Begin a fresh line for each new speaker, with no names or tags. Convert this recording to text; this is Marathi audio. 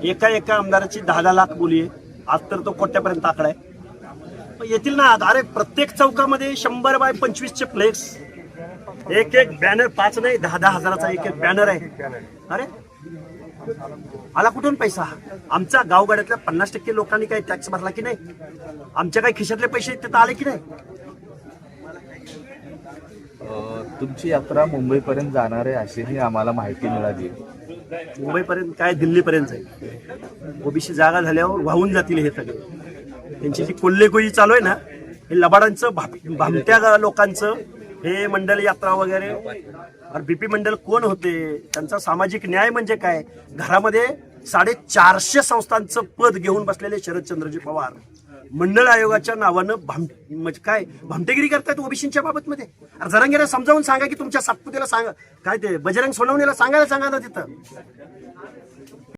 एका एका आमदाराची 10-10 लाख बोली आहे. आज तर तो कोट्यापर्यंत आकडा आहे. येतील ना. अरे प्रत्येक चौकामध्ये 100 बाय 25चे फ्लेक्स, एक एक बॅनर, 5 नाही 10-10 हजाराचा एक एक बॅनर आहे. अरे आला कुठून पैसा? आमच्या गावगाड्यातल्या 50% लोकांनी काही टॅक्स भरला की नाही? आमच्या काही खिशातले पैसे तिथं आले की नाही?
तुमची यात्रा मुंबईपर्यंत जाणार आहे अशीही आम्हाला माहिती मिळाली.
मुंबईपर्यंत काय, दिल्लीपर्यंत आहे. ओबीसी जागा झाल्यावर वाहून जातील हे सगळे. त्यांची जी कोल्हेकोई चालू आहे ना, हे लबाडांचं भामट्या लोकांचं हे मंडल यात्रा वगैरे. और बीपी मंडल कोण होते? त्यांचा सामाजिक न्याय म्हणजे काय? घरामध्ये 450 संस्थांचं पद घेऊन बसलेले शरदचंद्रजी पवार मंडळ आयोगाच्या नावानं म्हणजे काय भामटेगिरी करतायत ओबीसीच्या बाबत मध्ये. जरांगेला समजावून सांगा की तुमच्या सातपुतेला सांगा, काय ते बजरंग सोनवणेला सांगायला सांगा ना तिथं.